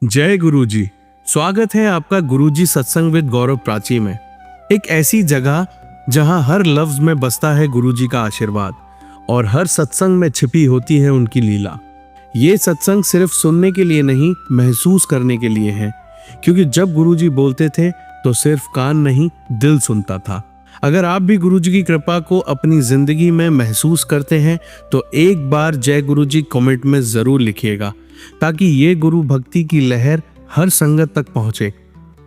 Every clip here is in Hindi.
जय गुरुजी। स्वागत है आपका गुरुजी सत्संग विद गौरव प्राची में। एक ऐसी जगह जहां हर लफ्ज में बसता है गुरुजी का आशीर्वाद और हर सत्संग में छिपी होती है उनकी लीला। ये सत्संग सिर्फ सुनने के लिए नहीं, महसूस करने के लिए है, क्योंकि जब गुरुजी बोलते थे तो सिर्फ कान नहीं, दिल सुनता था। अगर आप भी गुरुजी की कृपा को अपनी जिंदगी में महसूस करते हैं तो एक बार जय गुरुजी कमेंट में जरूर लिखिएगा, ताकि ये गुरु भक्ति की लहर हर संगत तक पहुंचे।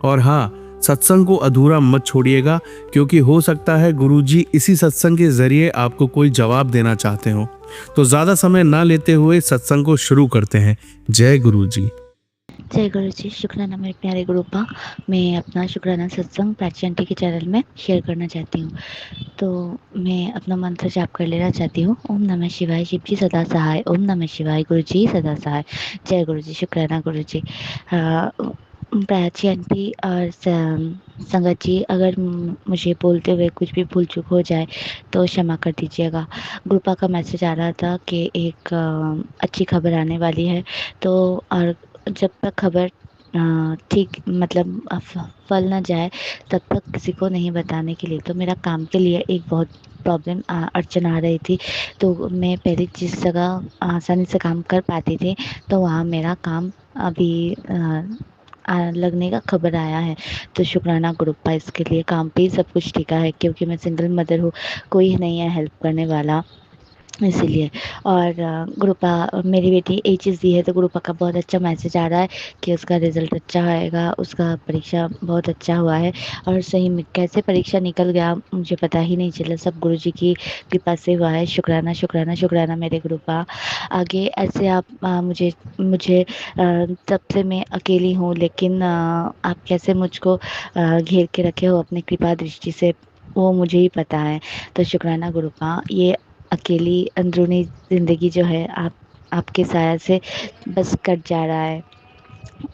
और हाँ, सत्संग को अधूरा मत छोड़िएगा, क्योंकि हो सकता है गुरुजी इसी सत्संग के जरिए आपको कोई जवाब देना चाहते हो। तो ज्यादा समय ना लेते हुए सत्संग को शुरू करते हैं। जय गुरुजी। जय गुरु जी। शुक्राना मेरे प्यारे गुरुपा। मैं अपना शुक्राना सत्संग प्राची आंटी के चैनल में शेयर करना चाहती हूँ। तो मैं अपना मंत्र जाप कर लेना चाहती हूँ। ओम नमः शिवाय, शिव जी सदा सहाय। ओम नमः शिवाय, गुरु जी सदा सहाय। जय गुरु जी। शुक्राना गुरु जी। प्राची आंटी और संगत जी, अगर मुझे बोलते हुए कुछ भी भूल चूक हो जाए तो क्षमा कर दीजिएगा। गुरुपा का मैसेज आ रहा था कि एक अच्छी खबर आने वाली है, तो और जब तक खबर ठीक मतलब फल ना जाए तब तक किसी को नहीं बताने के लिए। तो मेरा काम के लिए एक बहुत प्रॉब्लम अड़चन आ रही थी। तो मैं पहले जिस जगह आसानी से काम कर पाती थी, तो वहाँ मेरा काम अभी लगने का खबर आया है। तो शुक्राना ग्रुप्पा, इसके लिए काम पे ही सब कुछ टिका है, क्योंकि मैं सिंगल मदर हूँ, कोई नहीं है हेल्प करने वाला, इसीलिए। और गुरुपा मेरी बेटी HSC है, तो गुरुपा का बहुत अच्छा मैसेज आ रहा है कि उसका रिजल्ट अच्छा आएगा, उसका परीक्षा बहुत अच्छा हुआ है। और सही में कैसे परीक्षा निकल गया मुझे पता ही नहीं चला, सब गुरुजी की कृपा से हुआ है। शुक्राना शुक्राना शुक्राना मेरे गुरुपा। आगे ऐसे आप मुझे मुझे तब से मैं अकेली हूँ, लेकिन आप कैसे मुझको घेर के रखे हो अपनी कृपा दृष्टि से, वो मुझे ही पता है। तो शुक्राना गुरुपा। ये अकेली अंदरूनी ज़िंदगी जो है आपके साया से बस कट जा रहा है।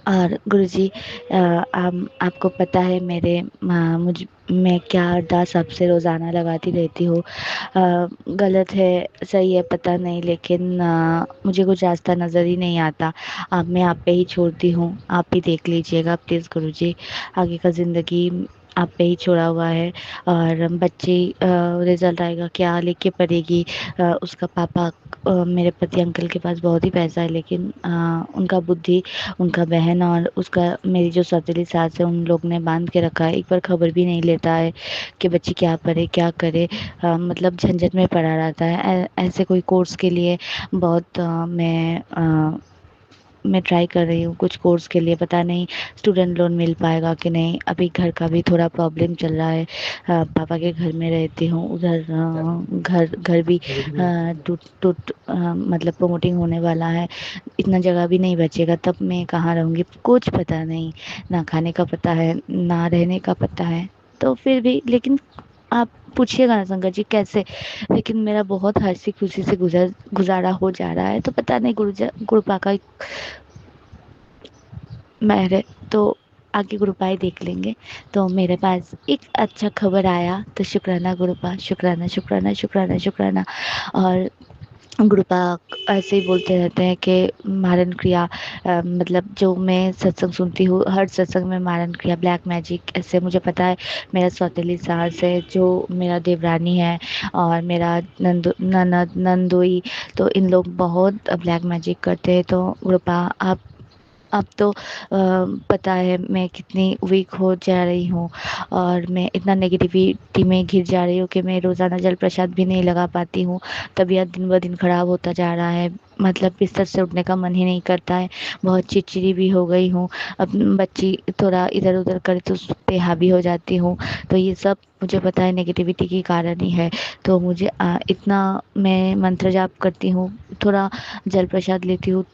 और गुरुजी, आपको पता है मेरे मैं क्या अरदास आपसे रोज़ाना लगाती रहती हूँ। गलत है सही है पता नहीं, लेकिन मुझे कुछ रास्ता नज़र ही नहीं आता। मैं आप पे ही छोड़ती हूँ, आप ही देख लीजिएगा प्लीज़ गुरुजी। आगे का ज़िंदगी आप पे ही छोड़ा हुआ है। और बच्चे रिजल्ट आएगा क्या लेके पढ़ेगी, उसका पापा मेरे पति अंकल के पास बहुत ही पैसा है, लेकिन उनका बुद्धि, उनका बहन और उसका मेरी जो सौतेली सास है, उन लोग ने बांध के रखा है। एक बार खबर भी नहीं लेता है कि बच्ची क्या पढ़े क्या करे। मतलब झंझट में पड़ा रहता है। ऐसे कोई कोर्स के लिए बहुत मैं ट्राई कर रही हूँ कुछ कोर्स के लिए, पता नहीं स्टूडेंट लोन मिल पाएगा कि नहीं। अभी घर का भी थोड़ा प्रॉब्लम चल रहा है। पापा के घर में रहती हूँ, उधर घर घर भी टूट टूट मतलब प्रमोटिंग होने वाला है। इतना जगह भी नहीं बचेगा, तब मैं कहाँ रहूँगी कुछ पता नहीं। ना खाने का पता है, ना रहने का पता है। तो फिर भी, लेकिन आप पूछिएगा ना संगत जी कैसे, लेकिन मेरा बहुत हंसी खुशी से गुजारा हो जा रहा है। तो पता नहीं गुरुपा का मेरे तो आगे गुरुपाई देख लेंगे। तो मेरे पास एक अच्छा खबर आया, तो शुक्राना गुरुपा, शुक्राना शुक्राना शुक्राना शुक्राना। और गुरुपा ऐसे ही बोलते रहते हैं कि मारन क्रिया, मतलब जो मैं सत्संग सुनती हूँ, हर सत्संग में मारन क्रिया, ब्लैक मैजिक, ऐसे मुझे पता है। मेरा सौतेली सास है जो मेरा देवरानी है, और मेरा ननद नंदोई, तो इन लोग बहुत ब्लैक मैजिक करते हैं। तो गुरुपा आप, अब तो पता है मैं कितनी वीक हो जा रही हूँ, और मैं इतना नेगेटिविटी में घिर जा रही हूँ कि मैं रोज़ाना जल प्रसाद भी नहीं लगा पाती हूँ। तबीयत दिन ब दिन ख़राब होता जा रहा है, मतलब बिस्तर से उठने का मन ही नहीं करता है। बहुत चिड़चिड़ी भी हो गई हूँ। अब बच्ची थोड़ा इधर उधर करे तो उस पे हावी हो जाती हूँ। तो ये सब मुझे पता है नेगेटिविटी के कारण ही है। तो मुझे इतना मैं मंत्र जाप करती हूँ, थोड़ा जल प्रसाद लेती हूँ,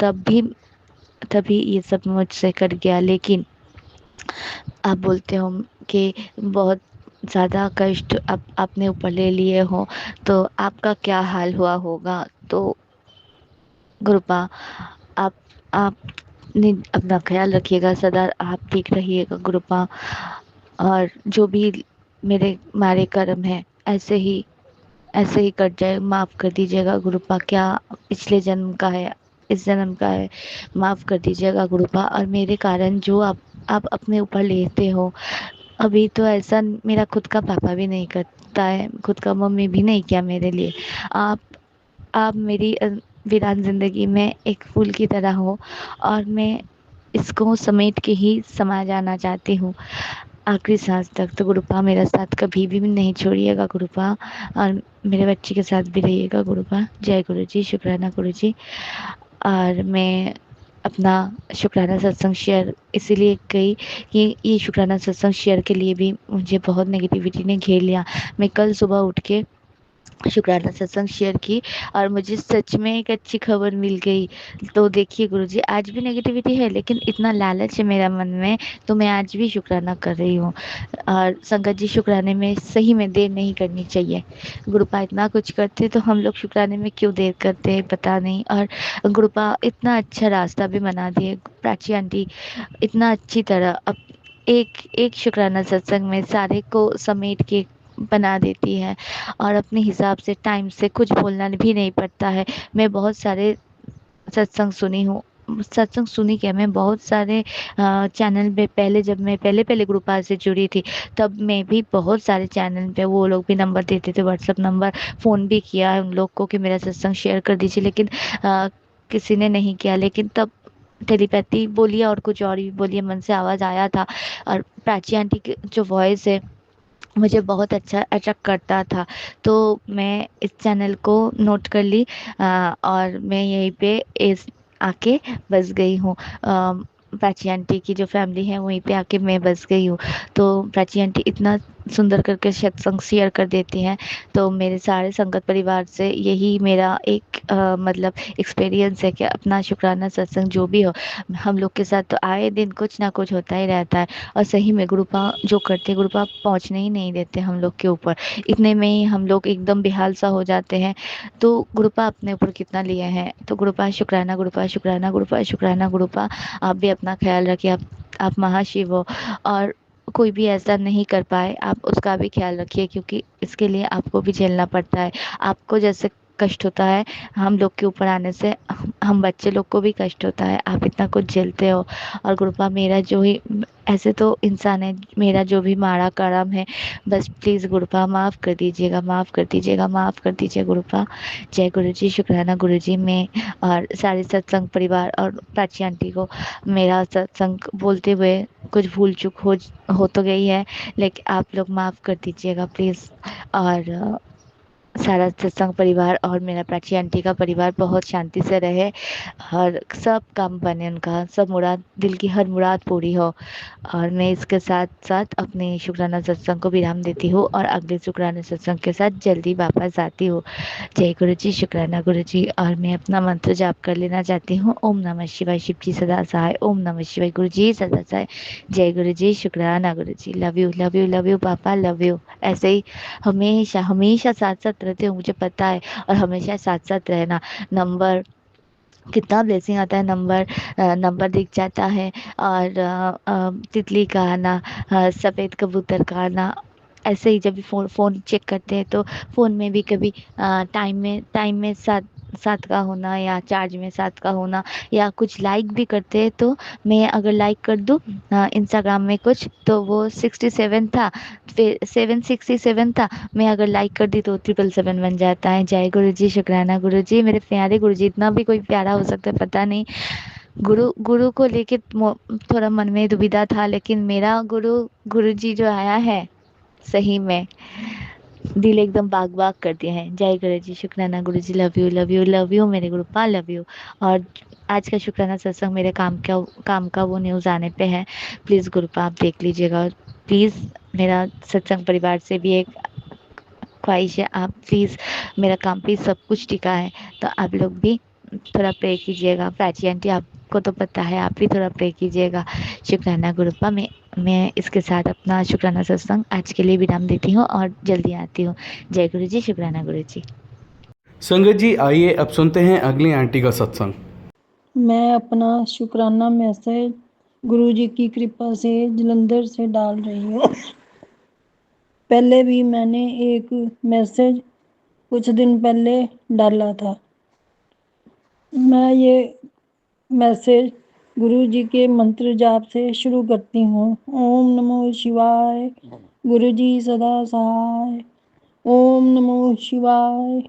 तभी ये सब मुझसे कट गया। लेकिन आप बोलते हो कि बहुत ज़्यादा कष्ट आप अपने ऊपर ले लिए हो, तो आपका क्या हाल हुआ होगा। तो गुरुपा, आप आप अपना ख्याल रखिएगा, सदा आप ठीक रहिएगा गुरुपा। और जो भी मेरे मारे कर्म है, ऐसे ही कट जाए, माफ़ कर दीजिएगा गुरुपा। क्या पिछले जन्म का है, इस जन्म का है, माफ़ कर दीजिएगा गुरुपा। और मेरे कारण जो आप अपने ऊपर लेते हो, अभी तो ऐसा मेरा खुद का पापा भी नहीं करता है, खुद का मम्मी भी नहीं किया मेरे लिए। आप आप मेरी वीरान ज़िंदगी में एक फूल की तरह हो, और मैं इसको समेट के ही समा जाना चाहती हूँ आखिरी सांस तक। तो गुरुपा मेरा साथ कभी भी नहीं छोड़िएगा गुरुपा, और मेरे बच्चे के साथ भी रहिएगा गुरुपा। जय गुरु जी, शुक्राना गुरु जी। और मैं अपना शुक्राना सत्संग शेयर इसीलिए कही कि ये शुक्राना सत्संग शेयर के लिए भी मुझे बहुत नेगेटिविटी ने घेर लिया। मैं कल सुबह उठ के शुक्राना सत्संग शेयर की, और मुझे सच में एक अच्छी खबर मिल गई। तो देखिए गुरुजी, आज भी नेगेटिविटी है, लेकिन इतना लालच है मेरा मन में, तो मैं आज भी शुक्राना कर रही हूँ। और संगत जी, शुक्राने में सही में देर नहीं करनी चाहिए। गुरुपा इतना कुछ करते तो हम लोग शुक्राने में क्यों देर करते हैं पता नहीं। और गुरुपा इतना अच्छा रास्ता भी बना दिए, प्राची आंटी इतना अच्छी तरह अब एक एक शुक्राना सत्संग में सारे को समेट के बना देती है, और अपने हिसाब से टाइम से कुछ बोलना भी नहीं पड़ता है। मैं बहुत सारे सत्संग सुनी हूँ, सत्संग सुनी क्या, मैं बहुत सारे चैनल पे पहले, जब मैं पहले पहले ग्रुपाल से जुड़ी थी, तब मैं भी बहुत सारे चैनल पे वो लोग भी नंबर देते थे, व्हाट्सअप नंबर, फ़ोन भी किया है उन लोग को कि मेरा सत्संग शेयर कर दीजिए, लेकिन किसी ने नहीं किया। लेकिन तब टेलीपैथी बोलिए और कुछ और भी बोलिए, मन से आवाज़ आया था। और प्राची आंटी की जो वॉइस है मुझे बहुत अच्छा अट्रैक्ट करता था, तो मैं इस चैनल को नोट कर ली, और मैं यहीं पे इस आके बस गई हूँ। प्राची आंटी की जो फैमिली है वहीं पे आके मैं बस गई हूँ। तो प्राची आंटी इतना सुंदर करके सत्संग शेयर कर देती हैं, तो मेरे सारे संगत परिवार से यही मेरा एक मतलब एक्सपीरियंस है कि अपना शुक्राना सत्संग जो भी हो, हम लोग के साथ तो आए दिन कुछ ना कुछ होता ही रहता है। और सही में गुरुपा जो करते, गुरुपा पहुंचने ही नहीं देते हम लोग के ऊपर, इतने में ही हम लोग एकदम बेहाल सा हो जाते हैं। तो गुरुपा अपने ऊपर कितना लिए हैं। तो गुरुपा शुक्राना, गुरुपा शुक्राना, गुरुपा शुक्राना गुरुपा। आप भी अपना ख्याल रखिए, आप महाशिव हो, और कोई भी ऐसा नहीं कर पाए आप उसका भी ख्याल रखिए, क्योंकि इसके लिए आपको भी झेलना पड़ता है। आपको जैसे कष्ट होता है हम लोग के ऊपर आने से, हम बच्चे लोग को भी कष्ट होता है, आप इतना कुछ झेलते हो। और गुरुपा मेरा जो ही, ऐसे तो इंसान है, मेरा जो भी माड़ा करम है, बस प्लीज़ गुरुपा माफ़ कर दीजिएगा, माफ़ कर दीजिएगा, माफ़ कर दीजिए गुरुपा। जय गुरु जी, शुक्राना गुरु जी। मैं और सारे सत्संग परिवार और प्राची आंटी को मेरा सत्संग बोलते हुए कुछ भूल चूक हो तो गई है, लेकिन आप लोग माफ़ कर दीजिएगा प्लीज़। और सारा सत्संग परिवार और मेरा प्राची आंटी का परिवार बहुत शांति से रहे, और सब काम बने, उनका सब मुराद, दिल की हर मुराद पूरी हो। और मैं इसके साथ साथ अपने शुक्राना सत्संग को विराम देती हूँ, और अगले शुक्राना सत्संग के साथ जल्दी वापस आती हूँ। जय गुरु जी, शुक्राना गुरु जी। और मैं अपना मंत्र जाप कर लेना चाहती हूँ। ओम नमः शिवाय, शिव जी सदा सहाय। ओम नमः शिवाय, गुरु जी सदा सहाय। जय गुरु जी, शुक्राना Guru ji. Love you, love you, love you पापा, लव यू। ऐसे ही हमेशा हमेशा साथ साथ रहते हो, मुझे पता है, और हमेशा साथ साथ रहना। नंबर, कितना ब्लेसिंग आता है, नंबर दिख जाता है, और तितली का आना, सफ़ेद कबूतर का आना, ऐसे ही जब भी फ़ोन चेक करते हैं तो फ़ोन में भी कभी टाइम में सात सात का होना, या चार्ज में सात का होना, या कुछ लाइक भी करते हैं तो मैं अगर लाइक कर दूँ इंस्टाग्राम में कुछ, तो वो 67 था, फिर 767 था, मैं अगर लाइक कर दी तो 777 बन जाता है। जय गुरु जी, शुक्राना गुरु जी, मेरे प्यारे गुरु जी। इतना भी कोई प्यारा हो सकता है पता नहीं। गुरु गुरु को लेके थोड़ा मन में दुविधा था, लेकिन मेरा गुरु गुरु जी जो आया है, सही में दिल एकदम बाग बाग कर दिए हैं। जय गुरु जी, शुक्राना Guru ji. Love you, love you, love you मेरे गुरुपा, लव यू। और आज का शुक्राना सत्संग मेरे काम का वो न्यूज़ आने पे है, प्लीज़ गुरुपा आप देख लीजिएगा। प्लीज़, मेरा सत्संग परिवार से भी एक ख्वाहिश है, आप प्लीज़, मेरा काम पे सब कुछ टिका है, तो आप लोग भी थोड़ा प्रे कीजिएगा। प्राची आंटी आपको तो पता है, आप भी थोड़ा प्रे कीजिएगा। शुक्राना गुरुपा। मैं इसके साथ अपना शुक्राना सत्संग आज के लिए विराम देती हूँ, और जल्दी आती हूँ। जय गुरु जी, शुक्राना गुरु जी। संगत जी, आइए अब सुनते हैं अगली आंटी का सत्संग। मैं अपना शुक्राना मैसेज गुरु जी की कृपा से जलंधर से डाल रही हूँ। पहले भी मैंने एक मैसेज कुछ दिन पहले डाला था। मैं ये मैसेज गुरु जी के मंत्र जाप से शुरू करती हूँ। ओम नमो शिवाय, गुरु जी सदा सहाय। ओम नमो शिवाय,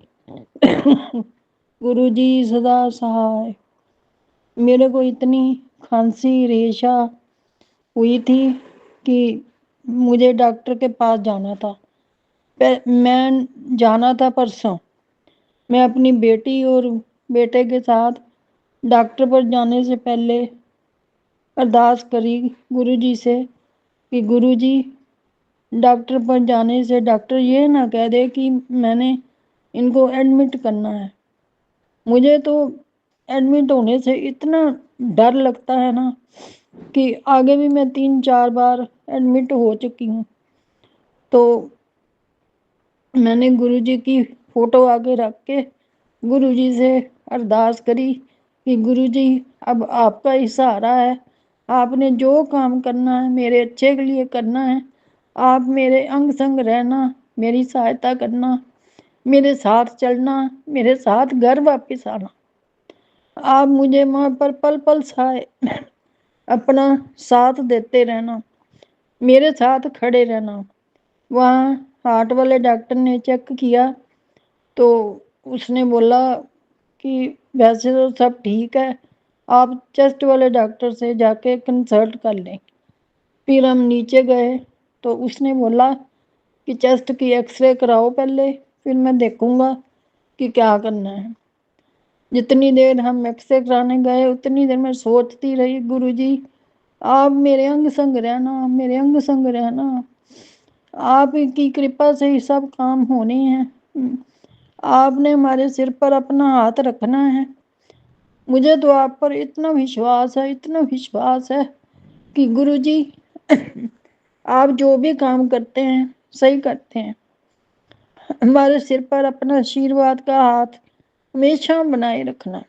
गुरु जी सदा सहाय। मेरे को इतनी खांसी रेशा हुई थी कि मुझे डॉक्टर के पास जाना था। मैं जाना था परसों। मैं अपनी बेटी और बेटे के साथ डॉक्टर पर जाने से पहले अरदास करी गुरु जी से कि गुरु जी डॉक्टर पर जाने से डॉक्टर ये ना कह दे कि मैंने इनको एडमिट करना है। मुझे तो एडमिट होने से इतना डर लगता है ना कि आगे भी मैं 3-4 बार एडमिट हो चुकी हूँ। तो मैंने गुरु जी की फोटो आगे रख के गुरु जी से अरदास करी कि गुरु जी अब आपका ही सहारा है। आपने जो काम करना है मेरे अच्छे के लिए करना है। आप मेरे अंग संग रहना, मेरी सहायता करना, मेरे साथ चलना, मेरे साथ घर वापस आना। आप मुझे वहाँ पर पल पल सहाय अपना साथ देते रहना, मेरे साथ खड़े रहना। वहाँ हार्ट वाले डॉक्टर ने चेक किया तो उसने बोला कि वैसे तो सब ठीक है, आप चेस्ट वाले डॉक्टर से जाके कंसल्ट कर लें। फिर हम नीचे गए तो उसने बोला कि चेस्ट की एक्सरे कराओ पहले, फिर मैं देखूंगा कि क्या करना है। जितनी देर हम एक्सरे कराने गए उतनी देर मैं सोचती रही, गुरु जी आप मेरे अंग संग रहना, मेरे अंग संग रहना। आपकी कृपा से ही सब काम होने हैं। आपने हमारे सिर पर अपना हाथ रखना है। मुझे तो आप पर इतना विश्वास है, इतना विश्वास है कि गुरु जी आप जो भी काम करते हैं सही करते हैं। हमारे सिर पर अपना आशीर्वाद का हाथ हमेशा बनाए रखना।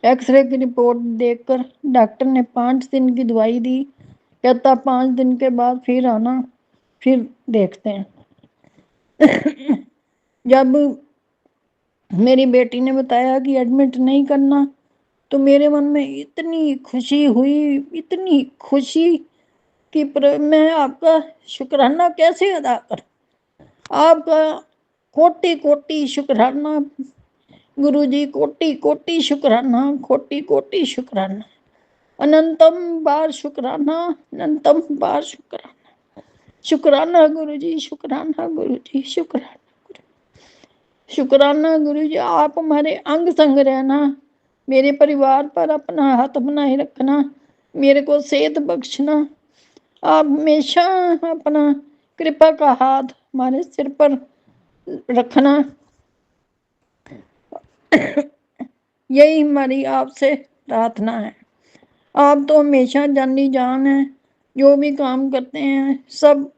एक्सरे की रिपोर्ट देखकर डॉक्टर ने 5 दिन की दवाई दी। कहता 5 दिन के बाद फिर आना, फिर देखते हैं। जब मेरी बेटी ने बताया कि एडमिट नहीं करना तो मेरे मन में इतनी खुशी हुई, इतनी खुशी कि मैं आपका शुक्राना कैसे अदा करूं। आपका कोटि कोटि शुक्राना गुरु जी, कोटि कोटि शुक्राना, कोटि कोटि शुक्राना, अनंतम बार शुक्राना, अनंतम बार शुक्राना। शुक्राना गुरु जी, शुक्राना गुरु जी, शुक्राना शुक्राना गुरु जी। आप हमारे अंग संग रहना, मेरे परिवार पर अपना हाथ बनाए रखना, मेरे को सेहत बख्शना। आप हमेशा अपना कृपा का हाथ हमारे सिर पर रखना। यही हमारी आपसे प्रार्थना है। आप तो हमेशा जानी जान है, जो भी काम करते हैं सब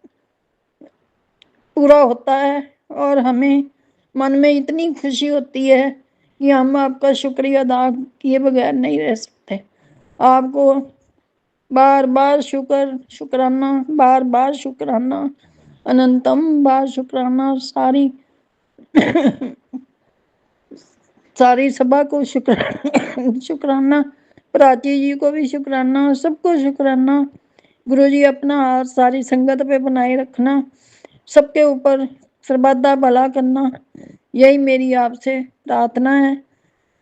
पूरा होता है और हमें मन में इतनी खुशी होती है कि हम आपका शुक्रिया अदा किए बगैर नहीं रह सकते। आपको बार बार शुक्राना, बार बार शुक्राना, अनंतम बार शुक्राना। सारी सभा को शुक्राना, प्राची जी को भी शुक्राना, सबको शुक्राना। गुरु जी अपना हाथ सारी संगत पे बनाए रखना, सबके ऊपर सर्वदा भला करना। यही मेरी आपसे प्रार्थना है।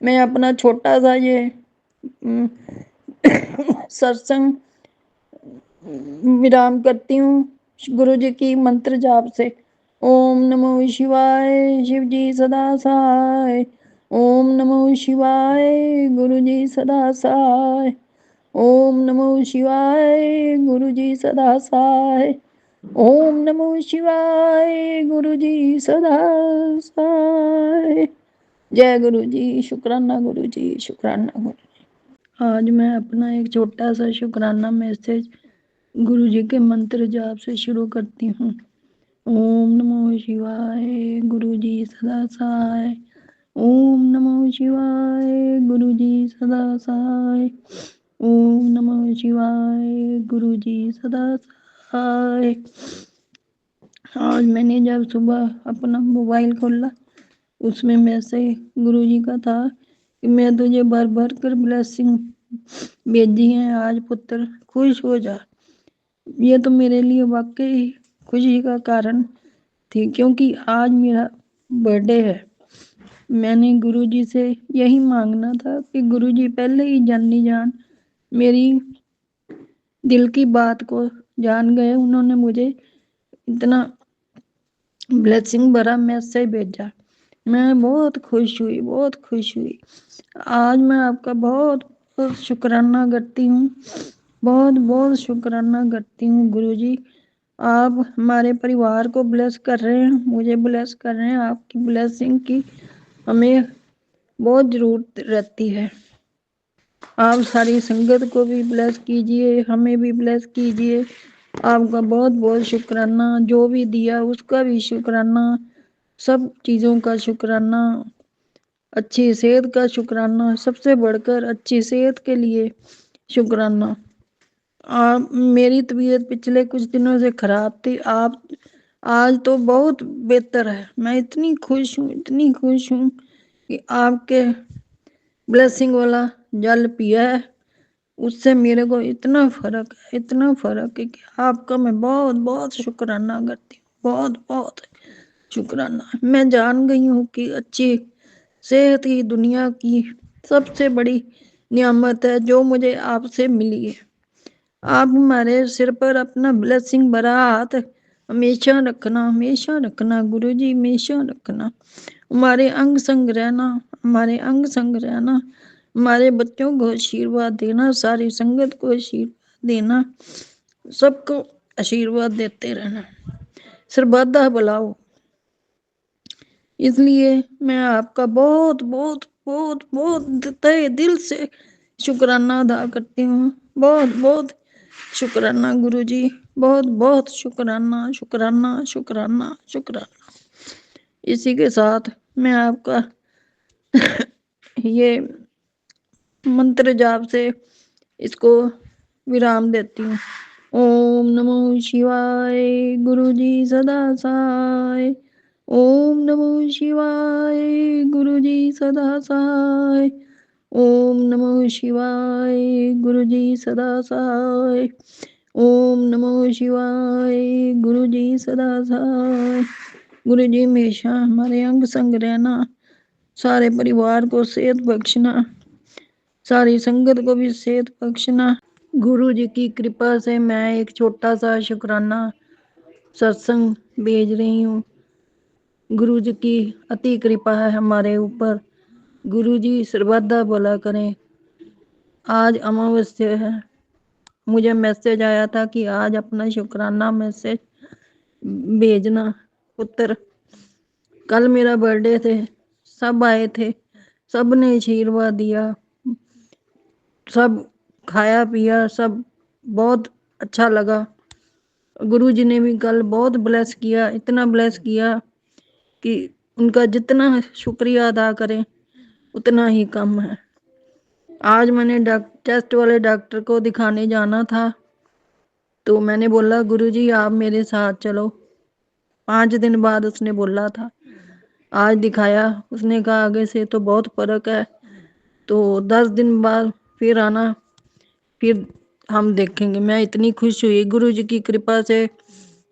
मैं अपना छोटा सा ये सत्संग विराम करती हूँ गुरु जी की मंत्र जाप से। ओम नमो शिवाय, शिव जी सदा सहाय। ओम नमो शिवाय, गुरु जी सदा सहाय। ओम नमो शिवाय, गुरु जी सदा सहाय। ओम नमो शिवाय, गुरु जी सदा सहाय। जय गुरु जी, शुक्राना गुरु जी, शुक्राना गुरु जी। आज मैं अपना एक छोटा सा शुक्राना मैसेज गुरु जी के मंत्र जाप से शुरू करती हूँ। ओम नमो शिवाय, गुरु जी सदा सहाय। ओम नमो शिवाय, गुरु जी सदा सहाय। ओम नमो शिवाय, गुरु जी सदा सहाय। आज मैंने जब सुबह अपना मोबाइल खोला उसमें मैसेज गुरु जी का था कि मैं तुझे भर भर कर ब्लेसिंग भेजी है, आज पुत्र खुश हो जा। ये तो मेरे लिए वाकई खुशी का कारण थी, क्योंकि आज मेरा बर्थडे है। मैंने गुरुजी से यही मांगना था कि गुरुजी पहले ही जानी जान मेरी दिल की बात को जान गए। उन्होंने मुझे इतना ब्लेसिंग भरा मैसेज भेजा। मैं बहुत खुश हुई, बहुत खुश हुई। आज मैं आपका बहुत बहुत शुक्राना करती हूँ, बहुत बहुत शुक्राना करती हूँ गुरुजी। आप हमारे परिवार को ब्लेस कर रहे हैं, मुझे ब्लेस कर रहे हैं। आपकी ब्लेसिंग की हमें बहुत ज़रूरत रहती है। आप सारी संगत को भी ब्लेस कीजिए, हमें भी ब्लेस कीजिए। आपका बहुत बहुत शुक्राना, जो भी दिया उसका भी शुक्राना, सब चीज़ों का शुक्राना, अच्छी सेहत का शुक्राना, सबसे बढ़कर अच्छी सेहत के लिए शुक्राना। आप मेरी तबीयत पिछले कुछ दिनों से खराब थी, आप आज तो बहुत बेहतर है। मैं इतनी खुश हूँ, इतनी खुश हूँ कि आपके ब्लेसिंग वाला जल पिया है, उससे मेरे को इतना फर्क है, इतना फर्क है कि आपका मैं बहुत बहुत शुक्राना करती हूँ, बहुत बहुत शुक्राना। मैं जान गई हूँ कि अच्छी सेहत ही दुनिया की सबसे बड़ी नियामत है जो मुझे आपसे मिली है। आप हमारे सिर पर अपना ब्लेसिंग भरा हाथ हमेशा रखना, हमेशा रखना गुरुजी, हमेशा रखना। हमारे अंग संग रहना, हमारे अंग संग रहना, हमारे बच्चों को आशीर्वाद देना, सारी संगत को आशीर्वाद देना, सबको आशीर्वाद देते रहना, सर्वदा बुलाओ। इसलिए मैं आपका बहुत बहुत बहुत बहुत तहे दिल से शुक्राना अदा करती हूँ। बहुत बहुत शुक्राना गुरुजी, बहुत बहुत शुक्राना, शुक्राना, शुक्राना, शुक्राना। इसी के साथ मैं आपका ये मंत्र जाप से इसको विराम देती हूँ। ओम नमो शिवाय, गुरुजी सदा सहाय। ओम नमो शिवाय, गुरुजी सदा सहाय। ओम नमो शिवाय, गुरुजी सदा सहाय। ओम नमो शिवाय, गुरुजी सदा सहाय। गुरुजी हमेशा हमारे अंग संग रहना, सारे परिवार को सेहत बख्शना, सारी संगत को भी सेहत बख्शना। गुरु जी की कृपा से मैं एक छोटा सा शुक्राना सत्संग भेज रही हूँ। गुरु जी की अति कृपा है हमारे ऊपर। गुरु जी सर्वदा भला करें। आज अमावस्या है, मुझे मैसेज आया था कि आज अपना शुक्राना मैसेज भेजना पुत्र। कल मेरा बर्थडे थे, सब आए थे, सब ने आशीर्वाद दिया, सब खाया पिया, सब बहुत अच्छा लगा। गुरु जी ने भी कल बहुत ब्लेस किया, इतना ब्लेस किया कि उनका जितना शुक्रिया अदा करें उतना ही कम है। आज मैंने चेस्ट वाले डॉक्टर को दिखाने जाना था, तो मैंने बोला गुरुजी आप मेरे साथ चलो। 5 दिन बाद उसने बोला था, आज दिखाया, उसने कहा आगे से तो बहुत फर्क है, तो 10 दिन बाद फिर आना, फिर हम देखेंगे। मैं इतनी खुश हुई, गुरुजी की कृपा से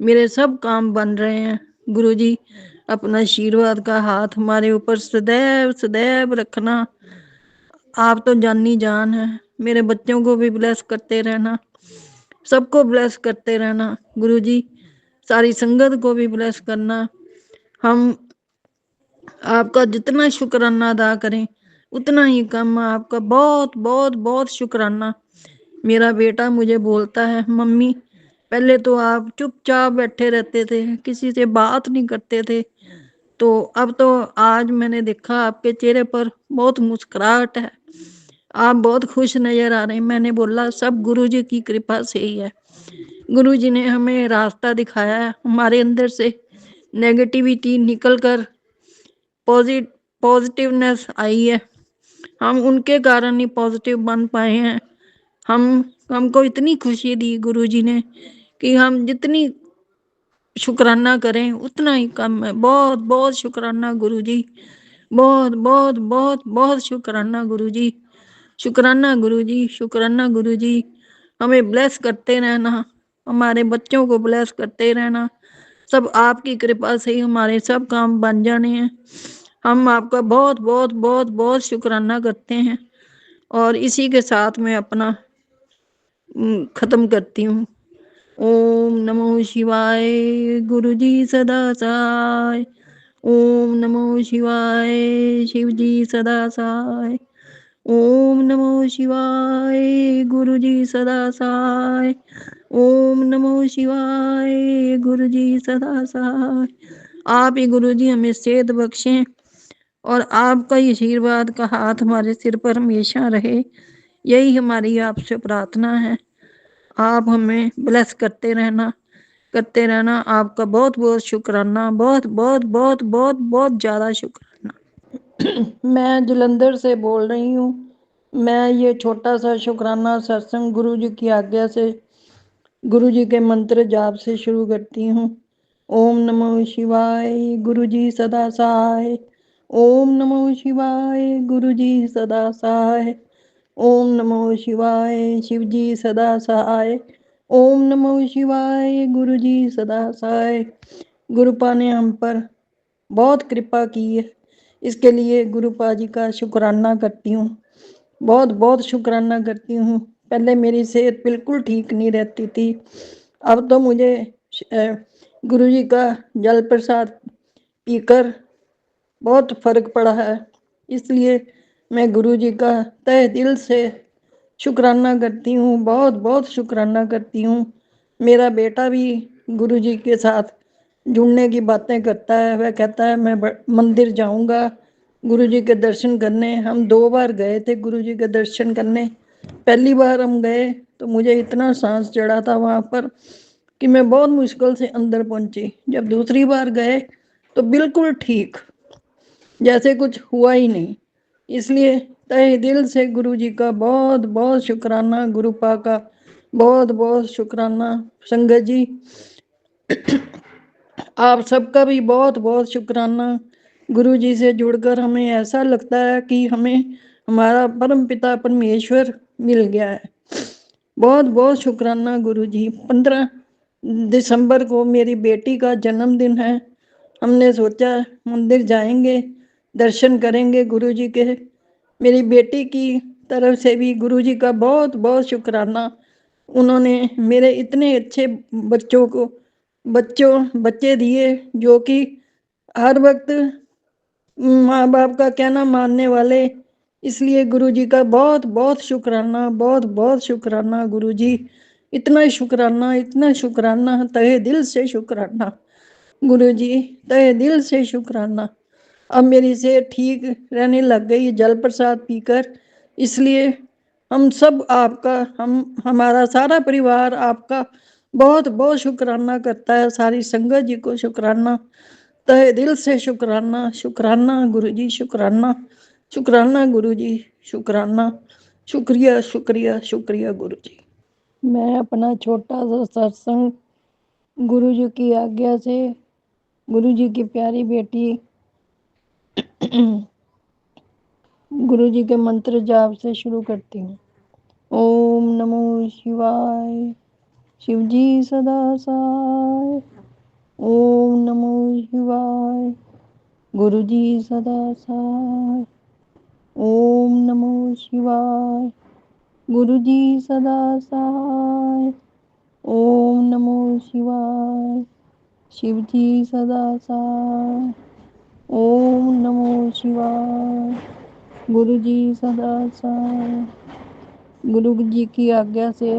मेरे सब काम बन रहे हैं। गुरुजी अपना आशीर्वाद का हाथ हमारे ऊपर सदैव सदैव रखना। आप तो जानी जान है, मेरे बच्चों को भी ब्लेस करते रहना, सबको ब्लेस करते रहना गुरुजी, सारी संगत को भी ब्लेस करना। हम आपका जितना शुक्राना अदा करें उतना ही कम। आपका बहुत बहुत बहुत शुक्राना। मेरा बेटा मुझे बोलता है मम्मी पहले तो आप चुपचाप बैठे रहते थे, किसी से बात नहीं करते थे, तो अब तो आज मैंने देखा आपके चेहरे पर बहुत मुस्कुराहट है, आप बहुत खुश नजर आ रहे हैं। मैंने बोला सब गुरुजी की कृपा से ही है। गुरुजी ने हमें रास्ता दिखाया है, हमारे अंदर से नेगेटिविटी निकलकर पॉजिटिवनेस आई है। हम उनके कारण ही पॉजिटिव बन पाए हैं। हमको इतनी खुशी दी गुरुजी ने कि हम जितनी शुक्राना करें उतना ही कम है। बहुत बहुत शुक्राना गुरुजी, बहुत बहुत बहुत बहुत शुक्राना गुरुजी, शुक्राना गुरुजी, शुक्राना गुरुजी। हमें ब्लेस करते रहना, हमारे बच्चों को ब्लेस करते रहना। सब आपकी कृपा से ही हमारे सब काम बन जाने हैं। हम आपका बहुत बहुत बहुत बहुत शुक्राना करते हैं। और इसी के साथ मैं अपना खत्म करती हूँ। ओम नमो शिवाय। गुरुजी सदा सहाय। ओम नमो शिवाय। शिवजी सदा सहाय। ओम नमो शिवाय। गुरुजी सदा सहाय। ओम नमो शिवाय। गुरुजी सदा सहाय। आप ही गुरुजी हमें सेहत बख्शें और आपका ही आशीर्वाद का हाथ हमारे सिर पर हमेशा रहे, यही हमारी आपसे प्रार्थना है। आप हमें ब्लेस करते रहना, करते रहना। आपका बहुत बहुत शुक्राना, बहुत बहुत बहुत बहुत बहुत ज़्यादा शुक्राना। मैं जलंधर से बोल रही हूँ। मैं ये छोटा सा शुक्राना सत्संग गुरु जी की आज्ञा से, गुरु जी के मंत्र जाप से शुरू करती हूँ। ओम नमो शिवाय। गुरु जी सदा सहाय। ओम नमो शिवाय। गुरु जी सदा सहाय। ओम नमो शिवाय। शिव जी सदा सहाय। ओम नमो शिवाय। गुरु जी सदा सहाय। गुरुपा ने हम पर बहुत कृपा की है, इसके लिए गुरुपा जी का शुक्राना करती हूँ, बहुत बहुत शुक्राना करती हूँ। पहले मेरी सेहत बिल्कुल ठीक नहीं रहती थी, अब तो मुझे गुरु जी का जल प्रसाद पीकर बहुत फर्क पड़ा है। इसलिए मैं गुरु जी का तहे दिल से शुक्राना करती हूँ, बहुत बहुत शुक्राना करती हूँ। मेरा बेटा भी गुरु जी के साथ जुड़ने की बातें करता है। वह कहता है मैं मंदिर जाऊंगा गुरु जी के दर्शन करने। हम 2 बार गए थे गुरु जी के दर्शन करने। पहली बार हम गए तो मुझे इतना सांस चढ़ा था वहाँ पर कि मैं बहुत मुश्किल से अंदर पहुंची। जब दूसरी बार गए तो बिल्कुल ठीक, जैसे कुछ हुआ ही नहीं। इसलिए तहे दिल से गुरु जी का बहुत बहुत शुक्राना, गुरुपा का बहुत बहुत शुक्राना। संगत जी आप सबका भी बहुत बहुत शुक्राना। गुरु जी से जुड़कर हमें ऐसा लगता है कि हमें हमारा परम पिता परमेश्वर मिल गया है। बहुत बहुत शुक्राना गुरु जी। 15 दिसंबर को मेरी बेटी का जन्मदिन है। हमने सोचा मंदिर जाएंगे, दर्शन करेंगे गुरु जी के। मेरी बेटी की तरफ से भी गुरु जी का बहुत बहुत शुक्राना। उन्होंने मेरे इतने अच्छे बच्चों को बच्चे दिए जो कि हर वक्त माँ बाप का कहना मानने वाले। इसलिए गुरु जी का बहुत बहुत शुक्राना, बहुत बहुत शुक्राना गुरु जी। इतना शुक्राना, तहे दिल से शुक्राना गुरु जी, तहे दिल से शुक्राना। अब मेरी सेहत ठीक रहने लग गई जल प्रसाद पीकर। इसलिए हम सब आपका, हमारा सारा परिवार आपका बहुत बहुत शुक्राना करता है। सारी संगत जी को शुक्राना, तहे दिल से शुक्राना। शुक्राना गुरु जी, शुक्राना, शुक्राना गुरु जी, शुक्राना। शुक्रिया शुक्रिया शुक्रिया गुरु जी। मैं अपना छोटा सा सत्संग गुरु जी की आज्ञा से, गुरु जी की प्यारी बेटी गुरु जी के मंत्र जाप से शुरू करती हूँ। ओम नमो शिवाय। शिव जी सदा सहाय। ओम नमो शिवाय। गुरु जी सदा सहाय। ओम नमो शिवाय। गुरु जी सदा सहाय। ओम नमो शिवाय। शिव जी सदा सहाय। ओम नमो शिवाय। गुरु जी सदा सहाय। गुरु जी की आज्ञा से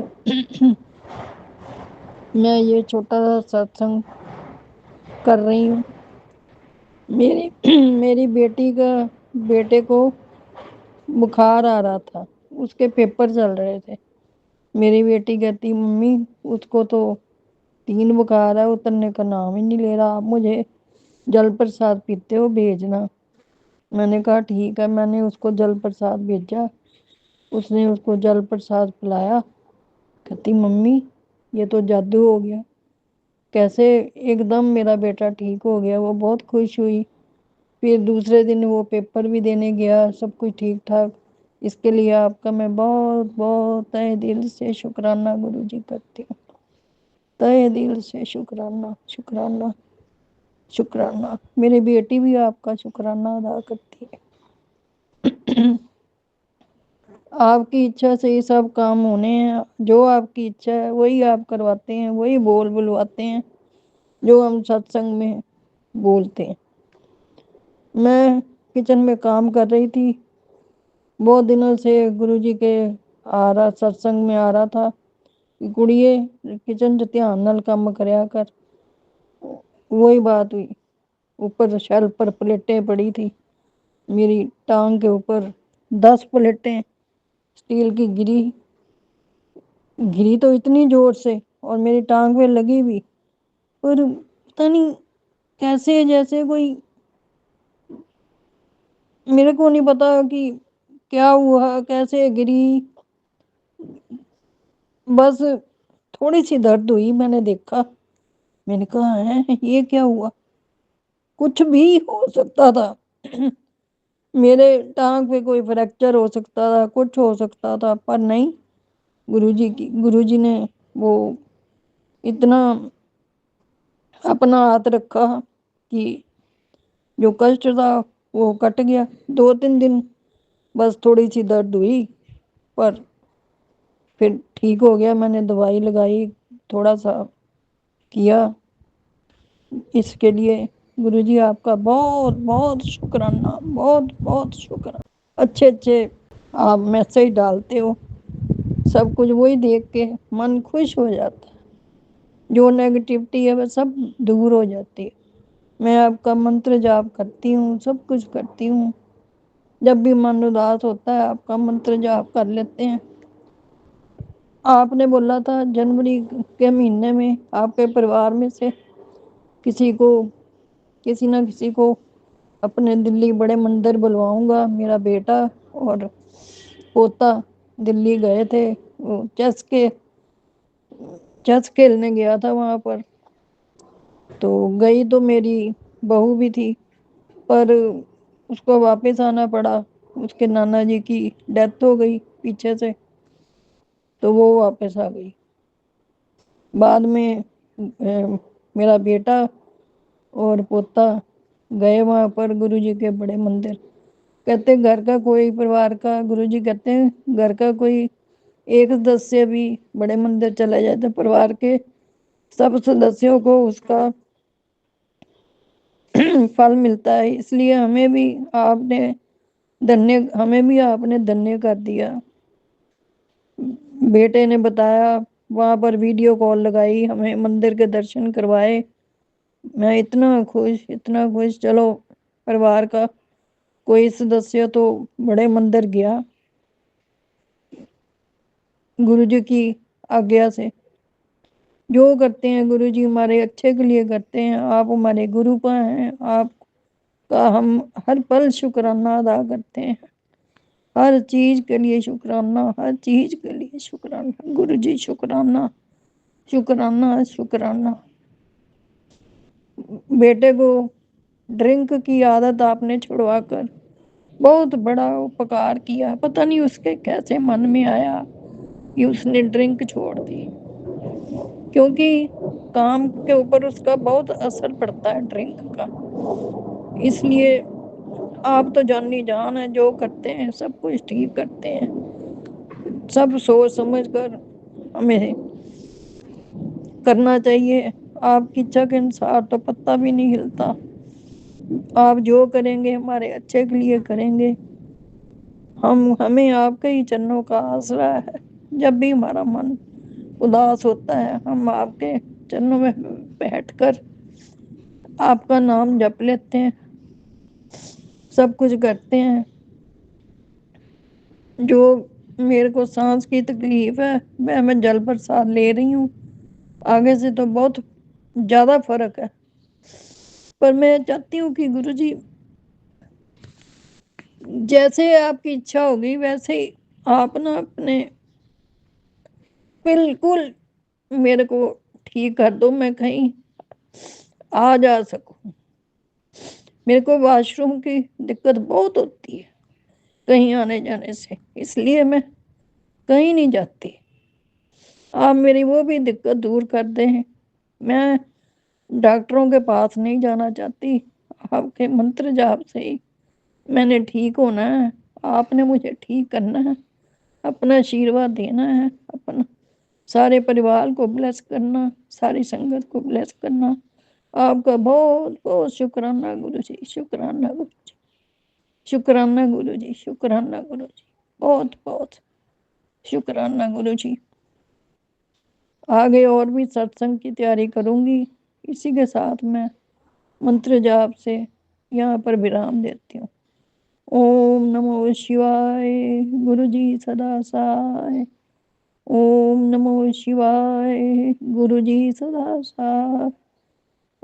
मैं ये छोटा सा सत्संग कर रही हूँ। मेरी बेटे को बुखार आ रहा था, उसके पेपर चल रहे थे। मेरी बेटी कहती मम्मी उसको तो 3 बुखार है, उतरने का नाम ही नहीं ले रहा, आप मुझे जल प्रसाद पीते हो भेजना। मैंने कहा ठीक है। मैंने उसको जल प्रसाद भेजा। उसने उसको जल प्रसाद पिलाया। कहती मम्मी ये तो जादू हो गया, कैसे एकदम मेरा बेटा ठीक हो गया। वो बहुत खुश हुई। फिर दूसरे दिन वो पेपर भी देने गया, सब कुछ ठीक ठाक। इसके लिए आपका मैं बहुत बहुत तहे दिल से शुक्राना गुरुजी करती हूँ। तहे दिल से शुक्राना शुक्राना शुक्राना। मेरी बेटी भी आपका शुक्राना अदा करती है। आपकी इच्छा से ये सब काम होने हैं। जो आपकी इच्छा है वही आप करवाते हैं, वही बोल बुलवाते हैं जो हम सत्संग में बोलते हैं। मैं किचन में काम कर रही थी, बहुत दिनों से गुरुजी के आ रहा सत्संग में आ रहा था कि कुड़िए किचन च ध्यान नाल काम करया कर। वही बात हुई, ऊपर शेल्फ पर प्लेटें पड़ी थी, मेरी टांग के ऊपर 10 प्लेटें स्टील की गिरी। गिरी तो इतनी जोर से और मेरी टांग पे लगी भी, पर पता नहीं कैसे, जैसे कोई, मेरे को नहीं पता कि क्या हुआ, कैसे गिरी। बस थोड़ी सी दर्द हुई, मैंने देखा, मैंने कहा है ये क्या हुआ। कुछ भी हो सकता था। मेरे टांग पे कोई फ्रैक्चर हो सकता था, कुछ हो सकता था, पर नहीं। गुरुजी ने वो इतना अपना हाथ रखा कि जो कष्ट था वो कट गया। 2-3 दिन बस थोड़ी सी दर्द हुई, पर फिर ठीक हो गया। मैंने दवाई लगाई, थोड़ा सा किया। इसके लिए गुरुजी आपका बहुत बहुत शुक्राना, बहुत बहुत शुक्राना। अच्छे अच्छे आप मैसेज डालते हो, सब कुछ वही देख के मन खुश हो जाता है। जो नेगेटिविटी है वह सब दूर हो जाती है। मैं आपका मंत्र जाप करती हूँ, सब कुछ करती हूँ। जब भी मन उदास होता है आपका मंत्र जाप कर लेते हैं। आपने बोला था जनवरी के महीने में आपके परिवार में से किसी को, किसी ना किसी को अपने दिल्ली बड़े मंदिर बुलवाऊंगा। मेरा बेटा और पोता दिल्ली गए थे, वो चेस खेलने गया था वहां पर। तो गई तो मेरी बहू भी थी, पर उसको वापस आना पड़ा। उसके नाना जी की डेथ हो गई पीछे से, तो वो वापस आ गई। बाद में मेरा बेटा और पोता गए वहां पर गुरुजी के बड़े मंदिर। कहते घर का कोई, परिवार का, गुरुजी कहते हैं घर का कोई एक सदस्य भी बड़े मंदिर चला जाए तो परिवार के सब सदस्यों को उसका फल मिलता है। इसलिए हमें भी आपने धन्य कर दिया। बेटे ने बताया, वहां पर वीडियो कॉल लगाई, हमें मंदिर के दर्शन करवाए। मैं इतना खुश। चलो परिवार का कोई सदस्य तो बड़े मंदिर गया गुरुजी की आज्ञा से। जो करते हैं गुरुजी हमारे अच्छे के लिए करते हैं। आप हमारे गुरुपा हैं, आपका हम हर पल शुक्राना अदा करते हैं। हर चीज के लिए शुक्राना, हर चीज के लिए शुक्राना गुरुजी, शुक्राना शुक्राना शुक्राना। बेटे को ड्रिंक की आदत आपने छुड़वा कर बहुत बड़ा उपकार किया। पता नहीं उसके कैसे मन में आया कि उसने ड्रिंक छोड़ दी, क्योंकि काम के ऊपर उसका बहुत असर पड़ता है ड्रिंक का। इसलिए आप तो जानी जान है, जो करते हैं सब कुछ ठीक करते हैं। सब सोच समझ कर हमें करना चाहिए। आपकी इच्छा के अनुसार तो पत्ता भी नहीं हिलता। आप जो करेंगे हमारे अच्छे के लिए करेंगे। हमें आपके ही चरणों का आसरा है। जब भी हमारा मन उदास होता है हम आपके चरणों में बैठकर आपका नाम जप लेते हैं, सब कुछ करते हैं। जो मेरे को सांस की तकलीफ है वह मैं जल प्रसाद ले रही हूँ। आगे से तो बहुत ज्यादा फर्क है, पर मैं चाहती हूँ कि गुरुजी जैसे आपकी इच्छा होगी वैसे ही आप ना अपने बिल्कुल मेरे को ठीक कर दो, मैं कहीं आ जा सकूं। मेरे को वॉशरूम की दिक्कत बहुत होती है कहीं आने जाने से, इसलिए मैं कहीं नहीं जाती। आप मेरी वो भी दिक्कत दूर कर दें। मैं डॉक्टरों के पास नहीं जाना चाहती, आपके मंत्र जाप से ही मैंने ठीक होना है। आपने मुझे ठीक करना है, अपना आशीर्वाद देना है, अपना सारे परिवार को ब्लेस करना, सारी संगत को ब्लेस करना। आपका बहुत-बहुत शुक्राना गुरुजी, शुक्राना गुरुजी, शुक्राना गुरुजी, शुक्राना गुरुजी, बहुत-बहुत शुक्राना गुरुजी। आगे और भी सत्संग की तैयारी करूँगी। इसी के साथ मैं मंत्र जाप से यहाँ पर विराम देती हूँ। ओम नमो शिवाय, गुरुजी सदा सहाय। ओम नमो शिवाय, गुरुजी सदा सहाय।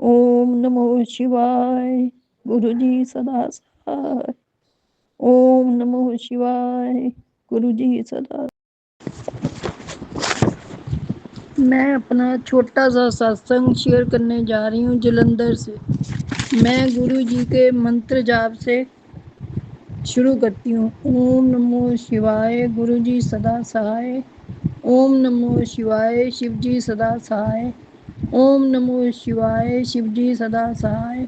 ओम नमो शिवाय, गुरुजी सदा सहाय। ओम नमो शिवाय, गुरुजी सदा। मैं अपना छोटा सा सत्संग शेयर करने जा रही हूँ जलंधर से। मैं गुरु जी के मंत्र जाप से शुरू करती हूँ। ओम नमो शिवाय, गुरु जी सदा सहाय। ओम नमो शिवाय, शिव जी सदा सहाय। ओम नमो शिवाय, शिव जी सदा सहाय।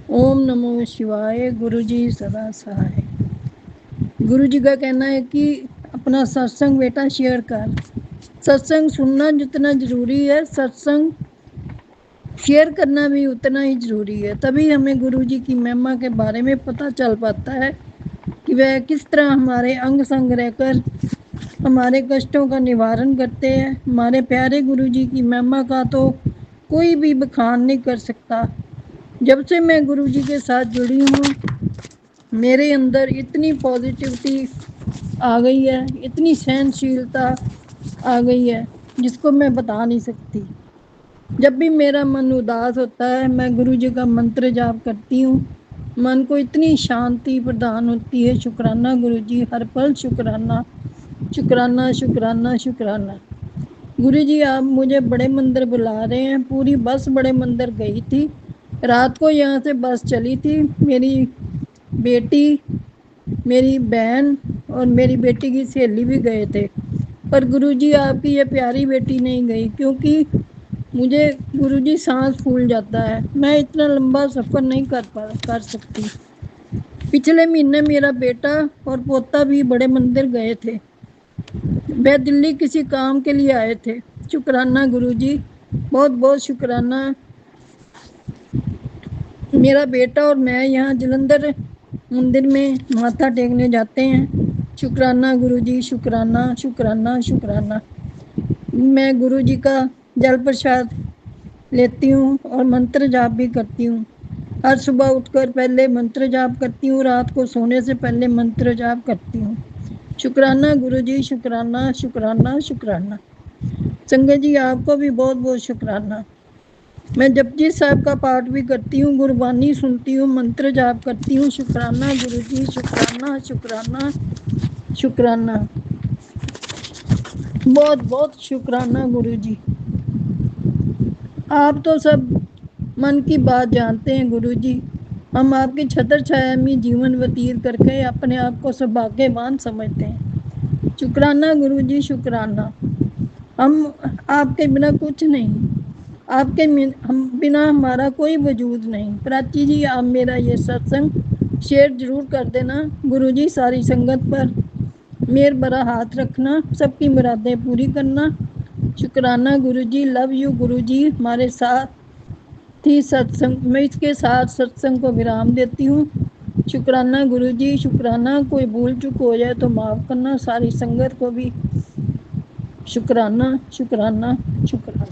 ओम नमो शिवाय, गुरु जी सदा सहाय। गुरु जी का कहना है कि अपना सत्संग बेटा शेयर कर। सत्संग सुनना जितना जरूरी है, सत्संग शेयर करना भी उतना ही जरूरी है। तभी हमें गुरु जी की महिमा के बारे में पता चल पाता है कि वह किस तरह हमारे अंग संग रहकर हमारे कष्टों का निवारण करते हैं। हमारे प्यारे गुरु जी की महिमा का तो कोई भी बखान नहीं कर सकता। जब से मैं गुरु जी के साथ जुड़ी हूँ, मेरे अंदर इतनी पॉजिटिविटी आ गई है, इतनी सहनशीलता आ गई है जिसको मैं बता नहीं सकती। जब भी मेरा मन उदास होता है, मैं गुरु जी का मंत्र जाप करती हूँ, मन को इतनी शांति प्रदान होती है। शुक्राना गुरु जी, हर पल शुक्राना, शुक्राना, शुक्राना, शुक्राना। गुरु जी आप मुझे बड़े मंदिर बुला रहे हैं। पूरी बस बड़े मंदिर गई थी। रात को यहाँ से बस चली थी। मेरी बेटी, मेरी बहन और मेरी बेटी की सहेली भी गए थे, पर गुरुजी आपकी ये प्यारी बेटी नहीं गई, क्योंकि मुझे गुरुजी सांस फूल जाता है। मैं इतना लंबा सफ़र नहीं कर सकती। पिछले महीने मेरा बेटा और पोता भी बड़े मंदिर गए थे। वह दिल्ली किसी काम के लिए आए थे। शुक्राना गुरुजी, बहुत बहुत शुक्राना। मेरा बेटा और मैं यहाँ जलंधर मंदिर में माथा टेकने जाते हैं। शुक्राना गुरुजी, शुक्राना, शुक्राना, शुक्राना। मैं गुरुजी का जल प्रसाद लेती हूँ और मंत्र जाप भी करती हूँ। हर सुबह उठकर पहले मंत्र जाप करती हूँ, रात को सोने से पहले मंत्र जाप करती हूँ। शुक्राना गुरुजी, शुक्राना, शुक्राना, शुक्राना। संगत जी आपको भी बहुत बहुत शुक्राना। मैं जपजी साहब का पाठ भी करती हूँ, गुरबानी सुनती हूँ, मंत्र जाप करती हूँ। शुक्राना गुरुजी, शुक्राना, शुक्राना, शुक्राना, बहुत बहुत शुक्राना गुरुजी। आप तो सब मन की बात जानते हैं गुरुजी। हम आपकी छत्र छाया में जीवन व्यतीत करके अपने आप को सौभाग्यवान समझते हैं। शुक्राना गुरुजी, शुक्राना। हम आपके बिना कुछ नहीं, आपके हम बिना हमारा कोई वजूद नहीं। प्राची जी आप मेरा ये सत्संग शेयर जरूर कर देना। गुरुजी सारी संगत पर मेर बड़ा हाथ रखना, सबकी मुरादें पूरी करना। शुक्राना गुरुजी, लव यू गुरुजी। हमारे साथ थी सत्संग, मैं इसके साथ सत्संग को विराम देती हूँ। शुक्राना गुरुजी, शुक्राना। कोई भूल चूक हो जाए तो माफ़ करना। सारी संगत को भी शुक्राना, शुक्राना, शुक्राना।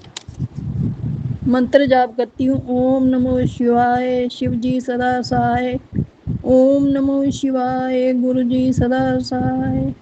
मंत्र जाप करती हूँ। ओम नमो शिवाय, शिव जी सदा सहाय। ओम नमो शिवाय, गुरु जी सदा सहाय।